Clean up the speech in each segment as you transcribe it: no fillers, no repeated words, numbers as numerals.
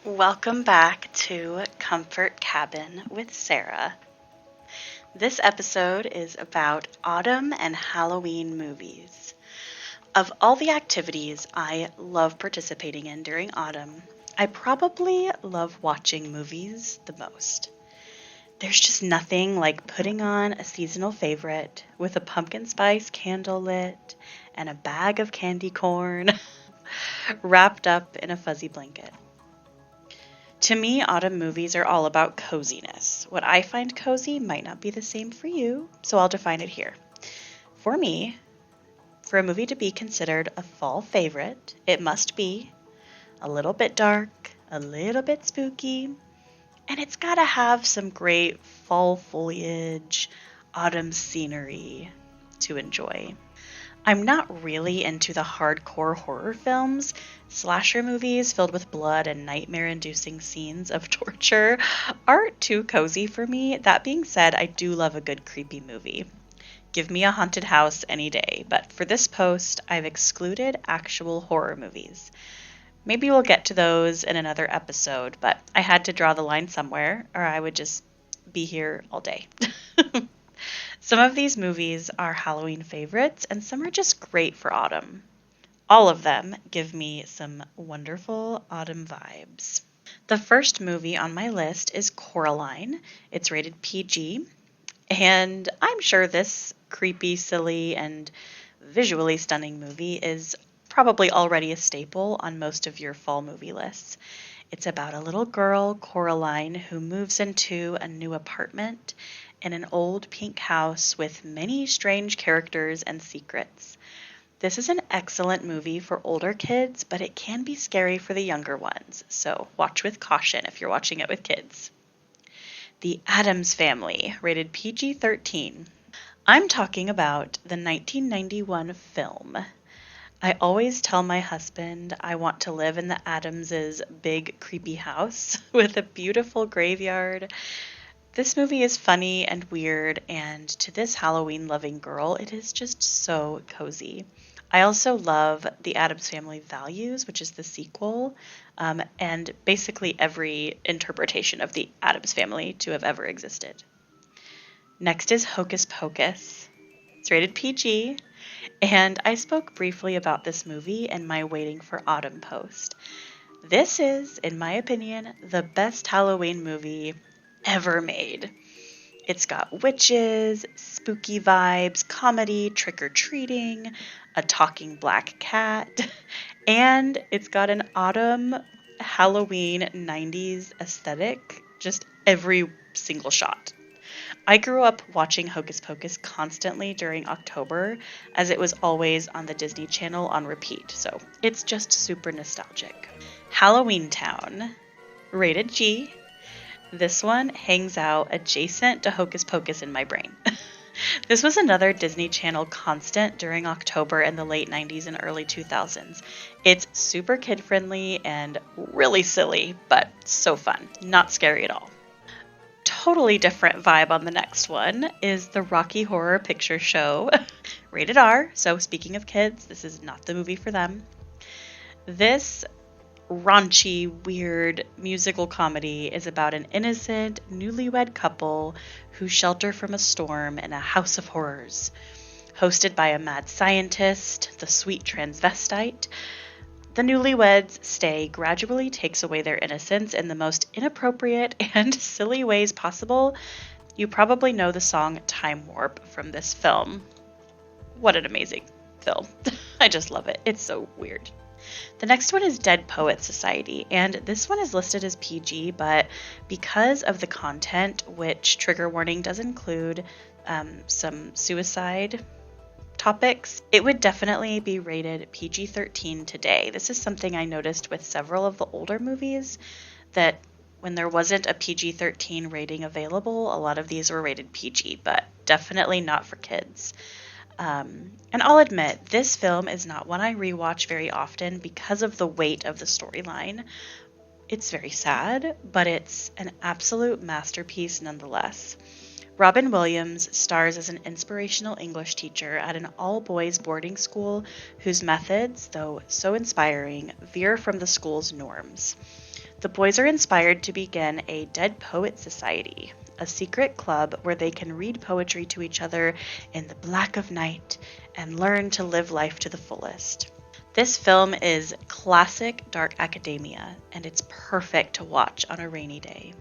Welcome back to Comfort Cabin with Sarah. This episode is about autumn and Halloween movies. Of all the activities I love participating in during autumn, I probably love watching movies the most. There's just nothing like putting on a seasonal favorite with a pumpkin spice candle lit and a bag of candy corn wrapped up in a fuzzy blanket. To me, autumn movies are all about coziness. What I find cozy might not be the same for you, so I'll define it here. For me, for a movie to be considered a fall favorite, it must be a little bit dark, a little bit spooky, and it's got to have some great fall foliage, autumn scenery to enjoy. I'm not really into the hardcore horror films. Slasher movies filled with blood and nightmare-inducing scenes of torture aren't too cozy for me. That being said, I do love a good creepy movie. Give me a haunted house any day, but for this post, I've excluded actual horror movies. Maybe we'll get to those in another episode, but I had to draw the line somewhere, or I would just be here all day. Some of these movies are Halloween favorites, and some are just great for autumn. All of them give me some wonderful autumn vibes. The first movie on my list is Coraline. It's rated PG, and I'm sure this creepy, silly, and visually stunning movie is probably already a staple on most of your fall movie lists. It's about a little girl, Coraline, who moves into a new apartment in an old pink house with many strange characters and secrets. This is an excellent movie for older kids, but it can be scary for the younger ones, so watch with caution if you're watching it with kids. The Addams Family, rated PG-13. I'm talking about the 1991 film. I always tell my husband I want to live in the Addams' big creepy house with a beautiful graveyard. This movie is funny and weird, and to this Halloween-loving girl, it is just so cozy. I also love The Addams Family Values, which is the sequel, and basically every interpretation of the Addams Family to have ever existed. Next is Hocus Pocus. It's rated PG, and I spoke briefly about this movie in my Waiting for Autumn post. This is, in my opinion, the best Halloween movie ever made. It's got witches, spooky vibes, comedy, trick-or-treating, a talking black cat, and it's got an autumn Halloween 90s aesthetic, just every single shot. I grew up watching Hocus Pocus constantly during October, as it was always on the Disney Channel on repeat, so it's just super nostalgic. Halloween Town, rated G. This one hangs out adjacent to Hocus Pocus in my brain. This was another Disney Channel constant during October in the late 90s and early 2000s. It's super kid-friendly and really silly, but so fun. Not scary at all. Totally different vibe on the next one is the Rocky Horror Picture Show, rated R. So speaking of kids, this is not the movie for them. This raunchy, weird musical comedy is about an innocent, newlywed couple who shelter from a storm in a house of horrors. Hosted by a mad scientist, the sweet transvestite, the newlyweds' stay gradually takes away their innocence in the most inappropriate and silly ways possible. You probably know the song Time Warp from this film. What an amazing film. I just love it. It's so weird. The next one is Dead Poets Society, and this one is listed as PG, but because of the content, which trigger warning does include some suicide topics, it would definitely be rated PG-13 today. This is something I noticed with several of the older movies, that when there wasn't a PG-13 rating available, a lot of these were rated PG, but definitely not for kids. And I'll admit, this film is not one I rewatch very often because of the weight of the storyline. It's very sad, but it's an absolute masterpiece nonetheless. Robin Williams stars as an inspirational English teacher at an all-boys boarding school whose methods, though so inspiring, veer from the school's norms. The boys are inspired to begin a Dead Poet Society, a secret club where they can read poetry to each other in the black of night and learn to live life to the fullest. This film is classic dark academia, and it's perfect to watch on a rainy day.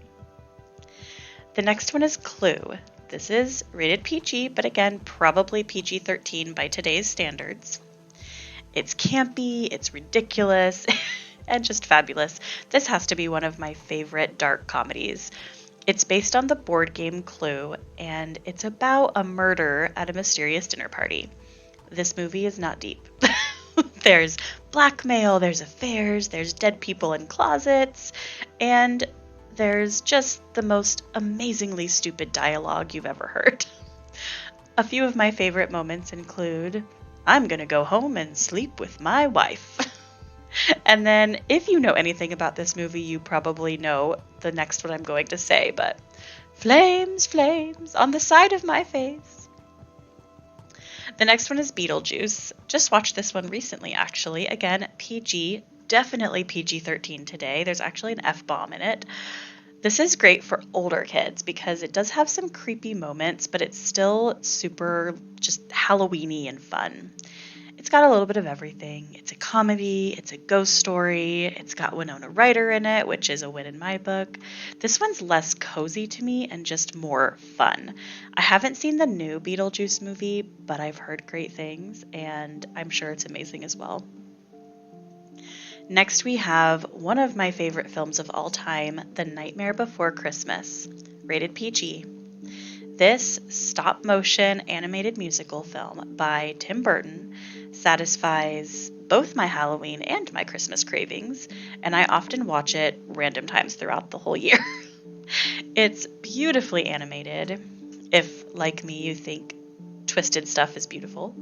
The next one is Clue. This is rated PG, but again, probably PG-13 by today's standards. It's campy, it's ridiculous, and just fabulous. This has to be one of my favorite dark comedies. It's based on the board game Clue, and it's about a murder at a mysterious dinner party. This movie is not deep. There's blackmail, there's affairs, there's dead people in closets, and there's just the most amazingly stupid dialogue you've ever heard. A few of my favorite moments include, "I'm gonna go home and sleep with my wife." And then, if you know anything about this movie, you probably know the next one I'm going to say, but "Flames, flames on the side of my face." The next one is Beetlejuice. Just watched this one recently, actually. Again, PG, definitely PG-13 today. There's actually an F-bomb in it. This is great for older kids because it does have some creepy moments, but it's still super just Halloween-y and fun. It's got a little bit of everything. It's a comedy, it's a ghost story, it's got Winona Ryder in it, which is a win in my book. This one's less cozy to me and just more fun. I haven't seen the new Beetlejuice movie, but I've heard great things, and I'm sure it's amazing as well. Next, we have one of my favorite films of all time, The Nightmare Before Christmas, rated PG. This stop-motion animated musical film by Tim Burton satisfies both my Halloween and my Christmas cravings, and I often watch it random times throughout the whole year. It's beautifully animated, if, like me, you think twisted stuff is beautiful,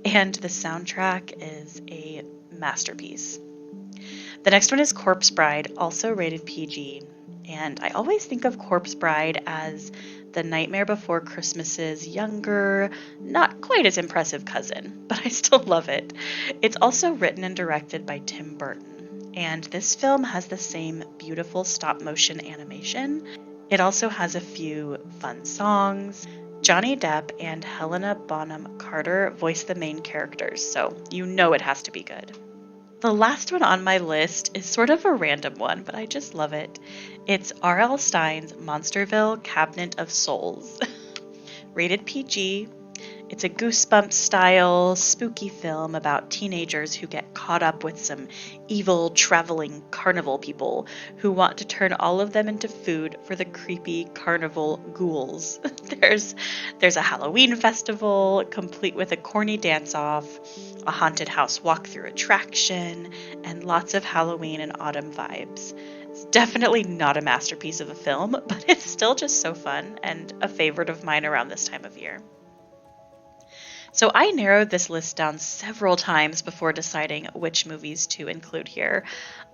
and the soundtrack is a masterpiece. The next one is Corpse Bride, also rated PG, and I always think of Corpse Bride as The Nightmare Before Christmas's younger, not quite as impressive cousin, but I still love it. It's also written and directed by Tim Burton, and this film has the same beautiful stop-motion animation. It also has a few fun songs. Johnny Depp and Helena Bonham Carter voice the main characters, so you know it has to be good. The last one on my list is sort of a random one, but I just love it. It's R.L. Stine's Monsterville Cabinet of Souls. Rated PG. It's a Goosebumps-style spooky film about teenagers who get caught up with some evil traveling carnival people who want to turn all of them into food for the creepy carnival ghouls. There's a Halloween festival, complete with a corny dance-off, a haunted house walkthrough attraction, and lots of Halloween and autumn vibes. It's definitely not a masterpiece of a film, but it's still just so fun and a favorite of mine around this time of year. So I narrowed this list down several times before deciding which movies to include here.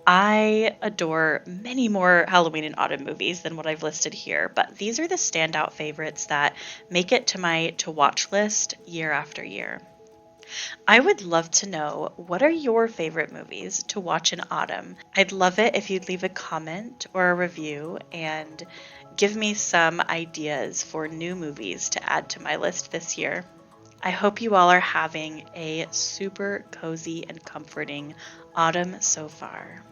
I adore many more Halloween and autumn movies than what I've listed here, but these are the standout favorites that make it to my to-watch list year after year. I would love to know, what are your favorite movies to watch in autumn? I'd love it if you'd leave a comment or a review and give me some ideas for new movies to add to my list this year. I hope you all are having a super cozy and comforting autumn so far.